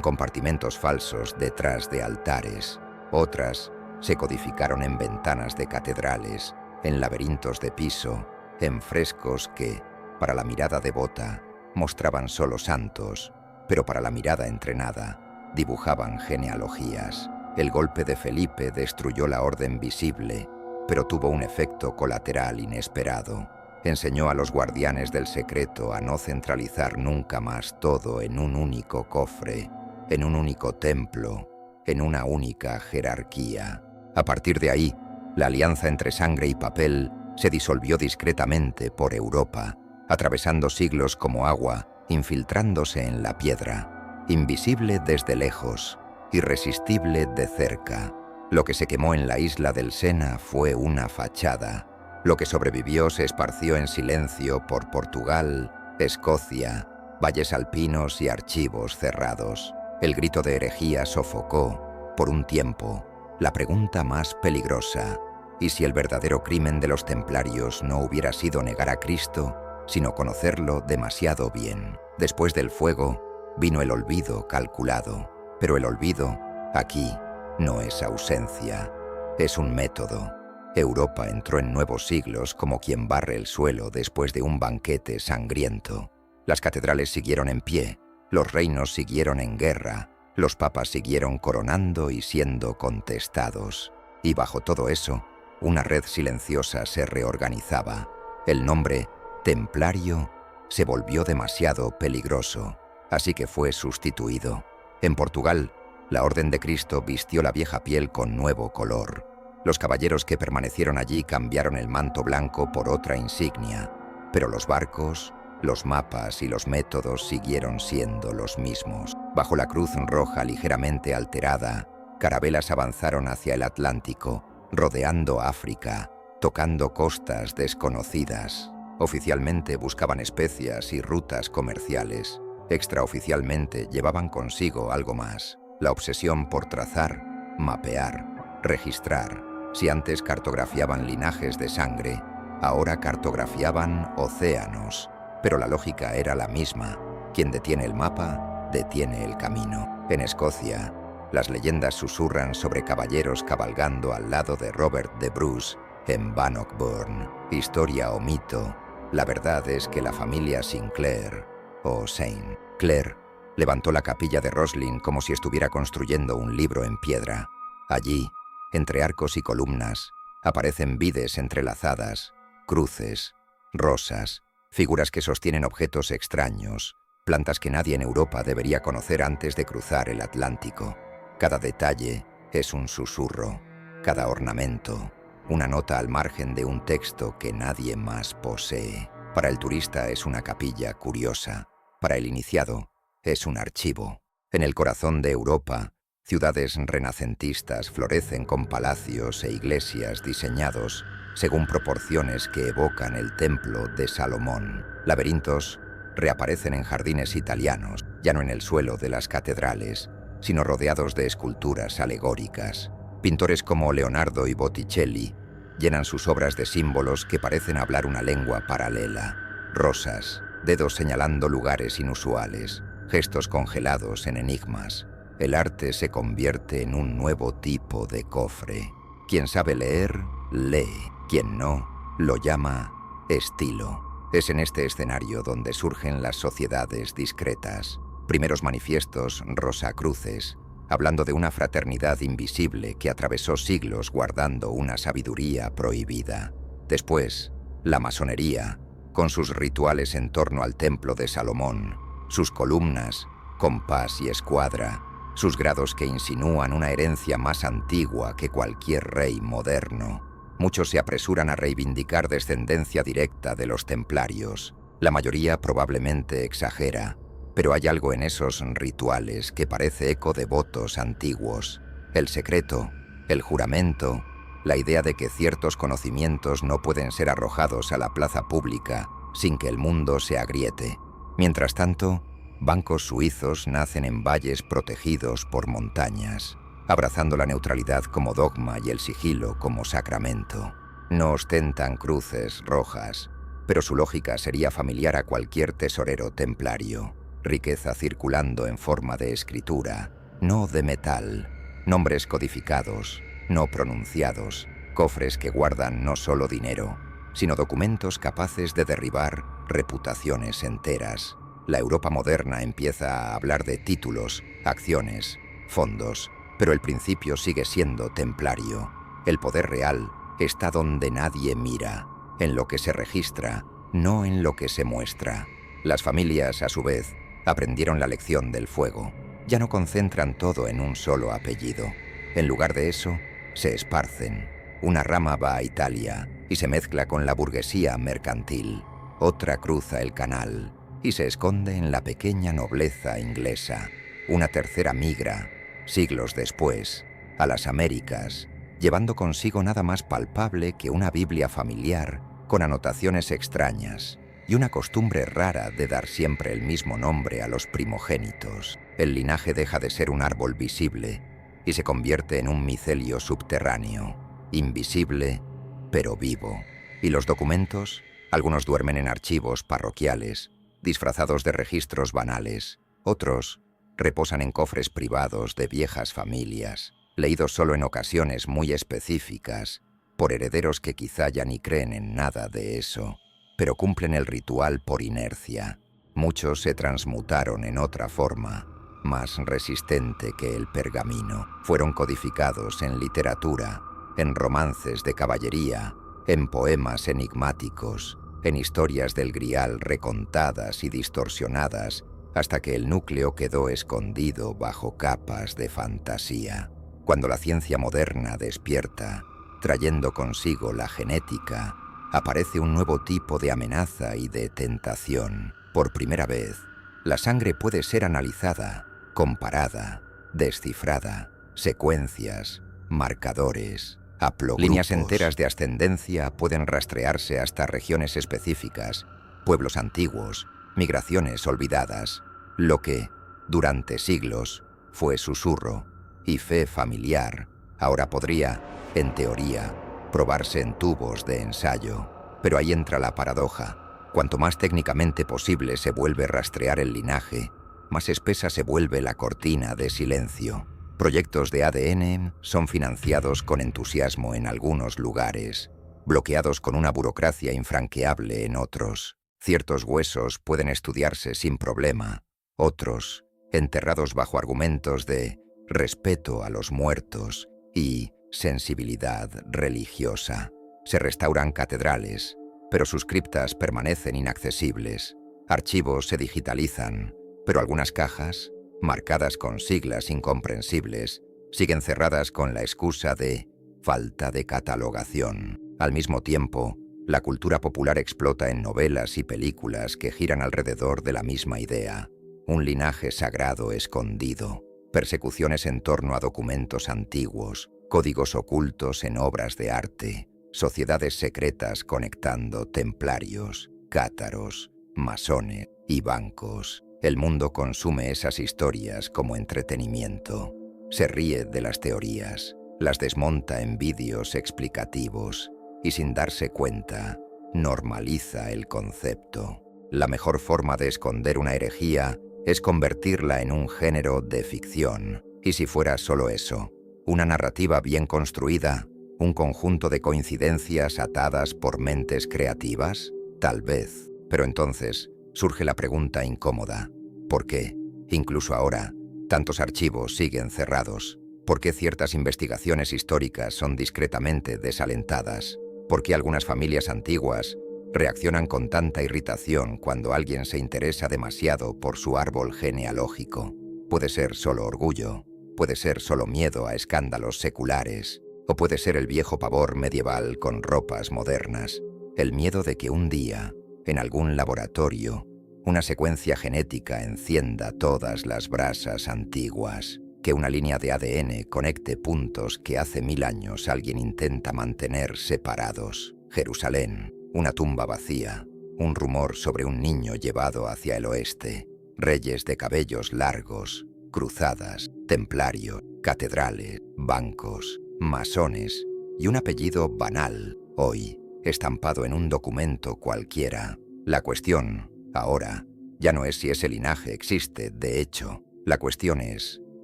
compartimentos falsos detrás de altares. Otras se codificaron en ventanas de catedrales, en laberintos de piso, en frescos que, para la mirada devota, mostraban solo santos, pero para la mirada entrenada, dibujaban genealogías. El golpe de Felipe destruyó la orden visible, pero tuvo un efecto colateral inesperado. Enseñó a los guardianes del secreto a no centralizar nunca más todo en un único cofre, en un único templo, en una única jerarquía. A partir de ahí, la alianza entre sangre y papel se disolvió discretamente por Europa, atravesando siglos como agua, infiltrándose en la piedra, invisible desde lejos, irresistible de cerca. Lo que se quemó en la isla del Sena fue una fachada. Lo que sobrevivió se esparció en silencio por Portugal, Escocia, valles alpinos y archivos cerrados. El grito de herejía sofocó, por un tiempo, la pregunta más peligrosa: ¿y si el verdadero crimen de los templarios no hubiera sido negar a Cristo, sino conocerlo demasiado bien? Después del fuego, vino el olvido calculado. Pero el olvido, aquí, no es ausencia, es un método. Europa entró en nuevos siglos como quien barre el suelo después de un banquete sangriento. Las catedrales siguieron en pie, los reinos siguieron en guerra, los papas siguieron coronando y siendo contestados. Y bajo todo eso, una red silenciosa se reorganizaba. El nombre, templario, se volvió demasiado peligroso, así que fue sustituido. En Portugal, la Orden de Cristo vistió la vieja piel con nuevo color. Los caballeros que permanecieron allí cambiaron el manto blanco por otra insignia, pero los barcos, los mapas y los métodos siguieron siendo los mismos. Bajo la cruz roja ligeramente alterada, carabelas avanzaron hacia el Atlántico, rodeando África, tocando costas desconocidas. Oficialmente buscaban especias y rutas comerciales. Extraoficialmente llevaban consigo algo más: la obsesión por trazar, mapear, registrar. Si antes cartografiaban linajes de sangre, ahora cartografiaban océanos. Pero la lógica era la misma: quien detiene el mapa, detiene el camino. En Escocia, las leyendas susurran sobre caballeros cabalgando al lado de Robert de Bruce en Bannockburn. Historia o mito, la verdad es que la familia Sinclair, o Saint Clair, levantó la capilla de Roslin como si estuviera construyendo un libro en piedra. Allí, entre arcos y columnas, aparecen vides entrelazadas, cruces, rosas, figuras que sostienen objetos extraños, plantas que nadie en Europa debería conocer antes de cruzar el Atlántico. Cada detalle es un susurro, cada ornamento, una nota al margen de un texto que nadie más posee. Para el turista es una capilla curiosa, para el iniciado es un archivo. En el corazón de Europa, ciudades renacentistas florecen con palacios e iglesias diseñados según proporciones que evocan el templo de Salomón. Laberintos reaparecen en jardines italianos, ya no en el suelo de las catedrales, sino rodeados de esculturas alegóricas. Pintores como Leonardo y Botticelli llenan sus obras de símbolos que parecen hablar una lengua paralela. Rosas, dedos señalando lugares inusuales, gestos congelados en enigmas. El arte se convierte en un nuevo tipo de cofre. Quien sabe leer, lee. Quien no, lo llama estilo. Es en este escenario donde surgen las sociedades discretas. Primeros manifiestos rosacruces, hablando de una fraternidad invisible que atravesó siglos guardando una sabiduría prohibida. Después, la masonería, con sus rituales en torno al templo de Salomón, sus columnas, compás y escuadra, sus grados que insinúan una herencia más antigua que cualquier rey moderno. Muchos se apresuran a reivindicar descendencia directa de los templarios, La mayoría probablemente exagera, pero hay algo en esos rituales que parece eco de votos antiguos. El secreto, el juramento, la idea de que ciertos conocimientos no pueden ser arrojados a la plaza pública sin que el mundo se agriete. Mientras tanto, bancos suizos nacen en valles protegidos por montañas, abrazando la neutralidad como dogma y el sigilo como sacramento. No ostentan cruces rojas, pero su lógica sería familiar a cualquier tesorero templario. Riqueza circulando en forma de escritura, no de metal, nombres codificados, no pronunciados, cofres que guardan no solo dinero, sino documentos capaces de derribar reputaciones enteras. La Europa moderna empieza a hablar de títulos, acciones, fondos, pero el principio sigue siendo templario. El poder real está donde nadie mira, en lo que se registra, no en lo que se muestra. Las familias, a su vez, aprendieron la lección del fuego. Ya no concentran todo en un solo apellido. En lugar de eso, se esparcen. Una rama va a Italia y se mezcla con la burguesía mercantil. Otra cruza el canal y se esconde en la pequeña nobleza inglesa. Una tercera migra, siglos después, a las Américas, llevando consigo nada más palpable que una Biblia familiar con anotaciones extrañas y una costumbre rara de dar siempre el mismo nombre a los primogénitos. El linaje deja de ser un árbol visible y se convierte en un micelio subterráneo, invisible pero vivo. Y los documentos, algunos duermen en archivos parroquiales, disfrazados de registros banales, otros reposan en cofres privados de viejas familias, leídos solo en ocasiones muy específicas, por herederos que quizá ya ni creen en nada de eso, pero cumplen el ritual por inercia. Muchos se transmutaron en otra forma, más resistente que el pergamino. Fueron codificados en literatura, en romances de caballería, en poemas enigmáticos, en historias del Grial recontadas y distorsionadas, hasta que el núcleo quedó escondido bajo capas de fantasía. Cuando la ciencia moderna despierta, trayendo consigo la genética, aparece un nuevo tipo de amenaza y de tentación. Por primera vez, la sangre puede ser analizada, comparada, descifrada, secuencias, marcadores, haplogrupos. Líneas enteras de ascendencia pueden rastrearse hasta regiones específicas, pueblos antiguos, migraciones olvidadas, lo que, durante siglos, fue susurro y fe familiar, ahora podría, en teoría, probarse en tubos de ensayo. Pero ahí entra la paradoja. Cuanto más técnicamente posible se vuelve rastrear el linaje, más espesa se vuelve la cortina de silencio. Proyectos de ADN son financiados con entusiasmo en algunos lugares, bloqueados con una burocracia infranqueable en otros. Ciertos huesos pueden estudiarse sin problema, otros, enterrados bajo argumentos de respeto a los muertos y sensibilidad religiosa. Se restauran catedrales, pero sus criptas permanecen inaccesibles. Archivos se digitalizan, pero algunas cajas, marcadas con siglas incomprensibles, siguen cerradas con la excusa de falta de catalogación. Al mismo tiempo, la cultura popular explota en novelas y películas que giran alrededor de la misma idea. Un linaje sagrado escondido, persecuciones en torno a documentos antiguos, códigos ocultos en obras de arte, sociedades secretas conectando templarios, cátaros, masones y bancos. El mundo consume esas historias como entretenimiento. Se ríe de las teorías, las desmonta en vídeos explicativos y sin darse cuenta, normaliza el concepto. La mejor forma de esconder una herejía es convertirla en un género de ficción. Y si fuera solo eso, una narrativa bien construida, un conjunto de coincidencias atadas por mentes creativas, tal vez. Pero entonces surge la pregunta incómoda. ¿Por qué, incluso ahora, tantos archivos siguen cerrados? ¿Por qué ciertas investigaciones históricas son discretamente desalentadas? ¿Por qué algunas familias antiguas reaccionan con tanta irritación cuando alguien se interesa demasiado por su árbol genealógico? Puede ser solo orgullo, puede ser solo miedo a escándalos seculares, o puede ser el viejo pavor medieval con ropas modernas, el miedo de que un día en algún laboratorio, una secuencia genética encienda todas las brasas antiguas, que una línea de ADN conecte puntos que hace 1000 años alguien intenta mantener separados. Jerusalén, una tumba vacía, un rumor sobre un niño llevado hacia el oeste, reyes de cabellos largos, cruzadas, templarios, catedrales, bancos, masones y un apellido banal, hoy, estampado en un documento cualquiera. La cuestión, ahora, ya no es si ese linaje existe, de hecho. La cuestión es,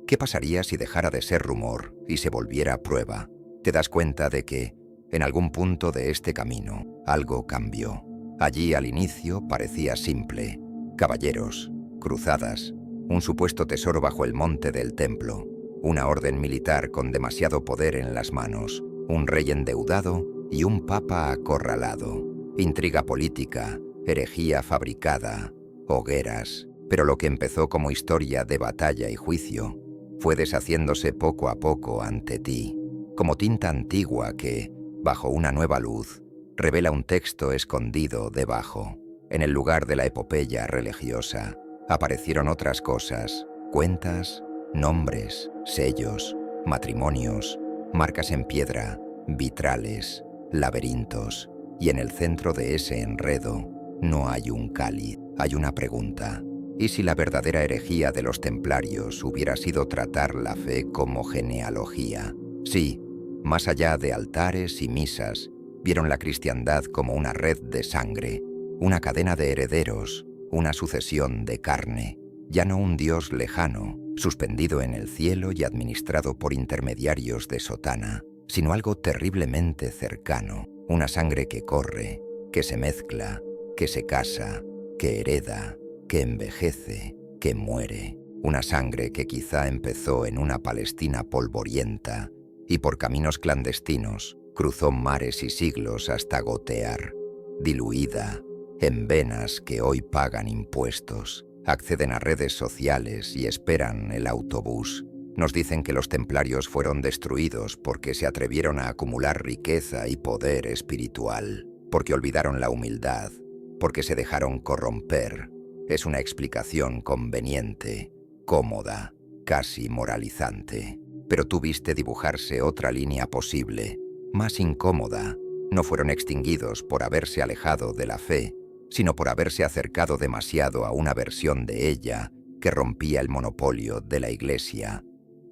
¿qué pasaría si dejara de ser rumor y se volviera prueba? Te das cuenta de que, en algún punto de este camino, algo cambió. Allí al inicio parecía simple. Caballeros, cruzadas, un supuesto tesoro bajo el monte del templo, una orden militar con demasiado poder en las manos, un rey endeudado y un papa acorralado, intriga política, herejía fabricada, hogueras. Pero lo que empezó como historia de batalla y juicio fue deshaciéndose poco a poco ante ti, como tinta antigua que, bajo una nueva luz, revela un texto escondido debajo. En el lugar de la epopeya religiosa aparecieron otras cosas, cuentas, nombres, sellos, matrimonios, marcas en piedra, vitrales, laberintos, y en el centro de ese enredo no hay un cáliz, hay una pregunta. ¿Y si la verdadera herejía de los templarios hubiera sido tratar la fe como genealogía? Sí, más allá de altares y misas, vieron la cristiandad como una red de sangre, una cadena de herederos, una sucesión de carne, ya no un Dios lejano, suspendido en el cielo y administrado por intermediarios de sotana, sino algo terriblemente cercano, una sangre que corre, que se mezcla, que se casa, que hereda, que envejece, que muere, una sangre que quizá empezó en una Palestina polvorienta y por caminos clandestinos cruzó mares y siglos hasta gotear, diluida, en venas que hoy pagan impuestos, acceden a redes sociales y esperan el autobús. Nos dicen que los templarios fueron destruidos porque se atrevieron a acumular riqueza y poder espiritual, porque olvidaron la humildad, porque se dejaron corromper. Es una explicación conveniente, cómoda, casi moralizante. Pero tú viste dibujarse otra línea posible, más incómoda. No fueron extinguidos por haberse alejado de la fe, sino por haberse acercado demasiado a una versión de ella que rompía el monopolio de la Iglesia.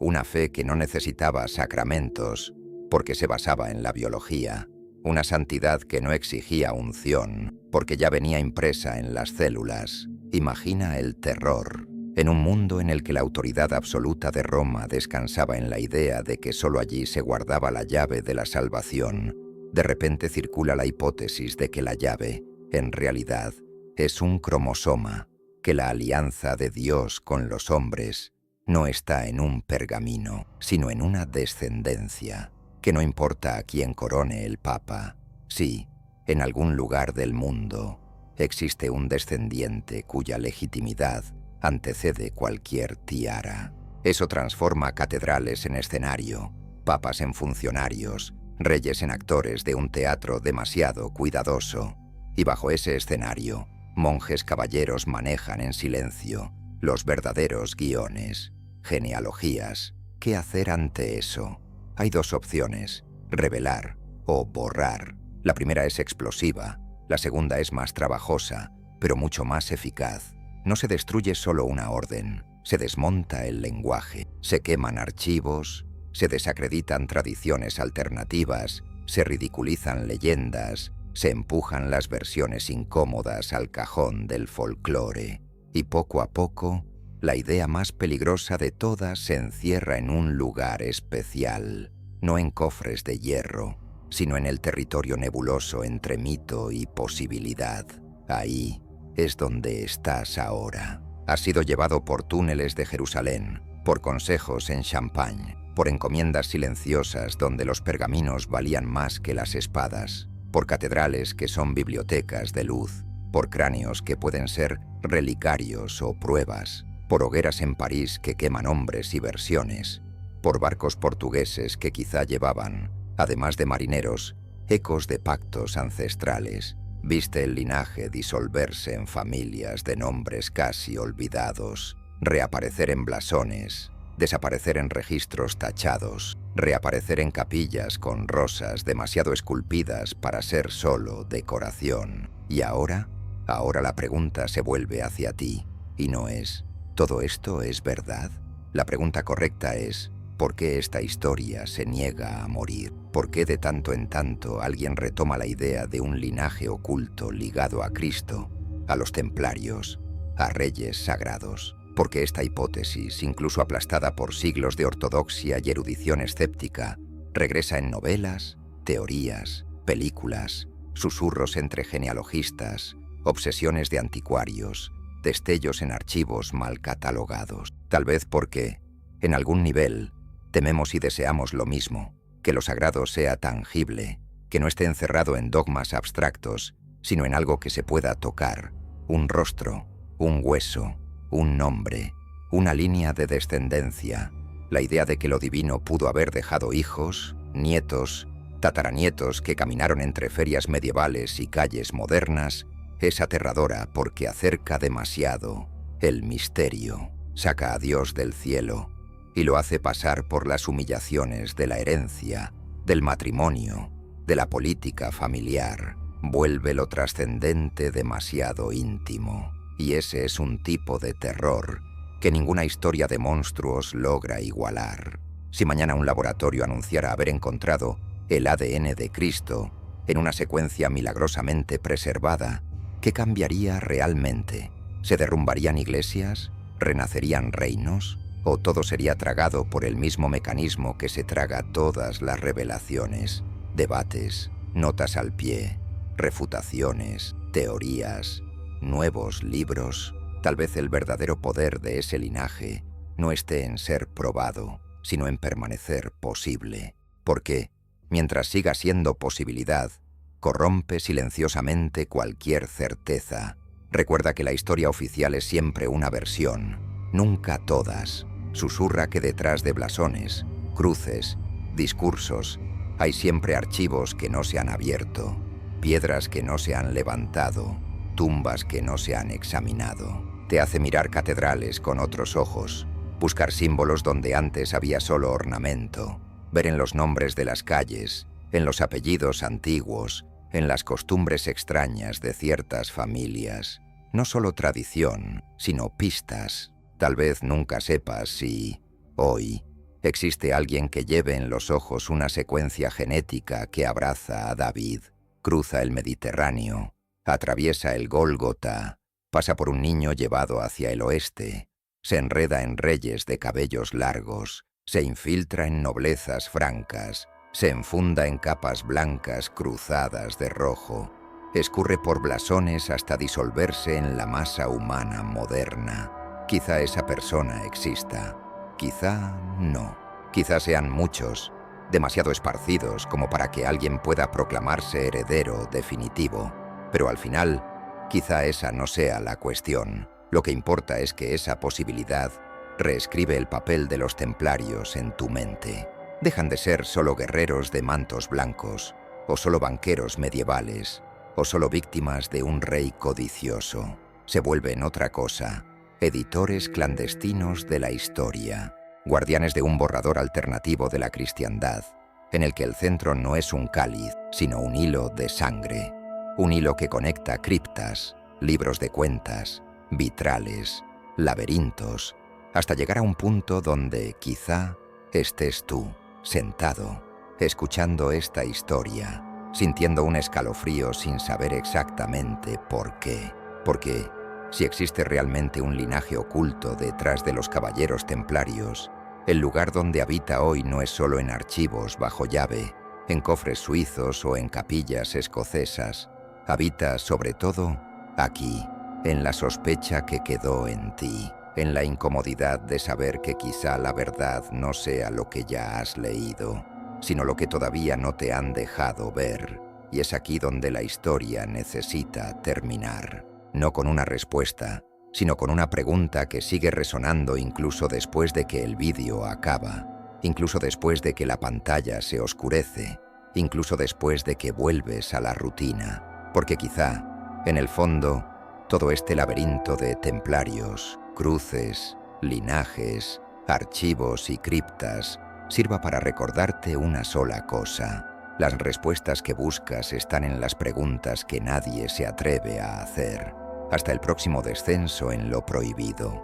Una fe que no necesitaba sacramentos porque se basaba en la biología. Una santidad que no exigía unción porque ya venía impresa en las células. Imagina el terror. En un mundo en el que la autoridad absoluta de Roma descansaba en la idea de que solo allí se guardaba la llave de la salvación, de repente circula la hipótesis de que la llave, en realidad, es un cromosoma, que la alianza de Dios con los hombres no está en un pergamino, sino en una descendencia, que no importa a quién corone el Papa. Sí, en algún lugar del mundo existe un descendiente cuya legitimidad antecede cualquier tiara. Eso transforma catedrales en escenario, papas en funcionarios, reyes en actores de un teatro demasiado cuidadoso. Y bajo ese escenario, monjes caballeros manejan en silencio los verdaderos guiones, genealogías. ¿Qué hacer ante eso? Hay dos opciones, revelar o borrar. La primera es explosiva, la segunda es más trabajosa, pero mucho más eficaz. No se destruye solo una orden, se desmonta el lenguaje, se queman archivos, se desacreditan tradiciones alternativas, se ridiculizan leyendas, se empujan las versiones incómodas al cajón del folclore. Y poco a poco, la idea más peligrosa de todas se encierra en un lugar especial, no en cofres de hierro, sino en el territorio nebuloso entre mito y posibilidad. Ahí es donde estás ahora. Has sido llevado por túneles de Jerusalén, por consejos en Champagne, por encomiendas silenciosas donde los pergaminos valían más que las espadas, por catedrales que son bibliotecas de luz, por cráneos que pueden ser relicarios o pruebas, por hogueras en París que queman hombres y versiones, por barcos portugueses que quizá llevaban, además de marineros, ecos de pactos ancestrales. Viste el linaje disolverse en familias de nombres casi olvidados, reaparecer en blasones, desaparecer en registros tachados, reaparecer en capillas con rosas demasiado esculpidas para ser solo decoración. Y ahora la pregunta se vuelve hacia ti, y no es, ¿todo esto es verdad? La pregunta correcta es, ¿por qué esta historia se niega a morir? ¿Por qué de tanto en tanto alguien retoma la idea de un linaje oculto ligado a Cristo, a los templarios, a reyes sagrados? Porque esta hipótesis, incluso aplastada por siglos de ortodoxia y erudición escéptica, regresa en novelas, teorías, películas, susurros entre genealogistas, obsesiones de anticuarios, destellos en archivos mal catalogados. Tal vez porque, en algún nivel, tememos y deseamos lo mismo, que lo sagrado sea tangible, que no esté encerrado en dogmas abstractos, sino en algo que se pueda tocar, un rostro, un hueso, un nombre, una línea de descendencia, la idea de que lo divino pudo haber dejado hijos, nietos, tataranietos que caminaron entre ferias medievales y calles modernas, es aterradora porque acerca demasiado el misterio, saca a Dios del cielo y lo hace pasar por las humillaciones de la herencia, del matrimonio, de la política familiar, vuelve lo trascendente demasiado íntimo. Y ese es un tipo de terror que ninguna historia de monstruos logra igualar. Si mañana un laboratorio anunciara haber encontrado el ADN de Cristo en una secuencia milagrosamente preservada, ¿qué cambiaría realmente? ¿Se derrumbarían iglesias? ¿Renacerían reinos? ¿O todo sería tragado por el mismo mecanismo que se traga todas las revelaciones? Debates, notas al pie, refutaciones, teorías, nuevos libros. Tal vez el verdadero poder de ese linaje no esté en ser probado, sino en permanecer posible. Porque, mientras siga siendo posibilidad, corrompe silenciosamente cualquier certeza. Recuerda que la historia oficial es siempre una versión, nunca todas. Susurra que detrás de blasones, cruces, discursos, hay siempre archivos que no se han abierto, piedras que no se han levantado, tumbas que no se han examinado. Te hace mirar catedrales con otros ojos, buscar símbolos donde antes había solo ornamento, ver en los nombres de las calles, en los apellidos antiguos, en las costumbres extrañas de ciertas familias, no solo tradición, sino pistas. Tal vez nunca sepas si, hoy, existe alguien que lleve en los ojos una secuencia genética que abraza a David, cruza el Mediterráneo, atraviesa el Gólgota, pasa por un niño llevado hacia el oeste, se enreda en reyes de cabellos largos, se infiltra en noblezas francas, se enfunda en capas blancas cruzadas de rojo, escurre por blasones hasta disolverse en la masa humana moderna. Quizá esa persona exista, quizá no. Quizá sean muchos, demasiado esparcidos como para que alguien pueda proclamarse heredero definitivo. Pero al final, quizá esa no sea la cuestión. Lo que importa es que esa posibilidad reescribe el papel de los templarios en tu mente. Dejan de ser solo guerreros de mantos blancos, o solo banqueros medievales, o solo víctimas de un rey codicioso. Se vuelven otra cosa, editores clandestinos de la historia, guardianes de un borrador alternativo de la cristiandad, en el que el centro no es un cáliz, sino un hilo de sangre, un hilo que conecta criptas, libros de cuentas, vitrales, laberintos, hasta llegar a un punto donde quizá estés tú, sentado, escuchando esta historia, sintiendo un escalofrío sin saber exactamente por qué. Porque si existe realmente un linaje oculto detrás de los caballeros templarios, el lugar donde habita hoy no es solo en archivos bajo llave, en cofres suizos o en capillas escocesas. Habita, sobre todo, aquí, en la sospecha que quedó en ti, en la incomodidad de saber que quizá la verdad no sea lo que ya has leído, sino lo que todavía no te han dejado ver. Y es aquí donde la historia necesita terminar. No con una respuesta, sino con una pregunta que sigue resonando incluso después de que el vídeo acaba, incluso después de que la pantalla se oscurece, incluso después de que vuelves a la rutina. Porque quizá, en el fondo, todo este laberinto de templarios, cruces, linajes, archivos y criptas sirva para recordarte una sola cosa. Las respuestas que buscas están en las preguntas que nadie se atreve a hacer. Hasta el próximo descenso en lo prohibido.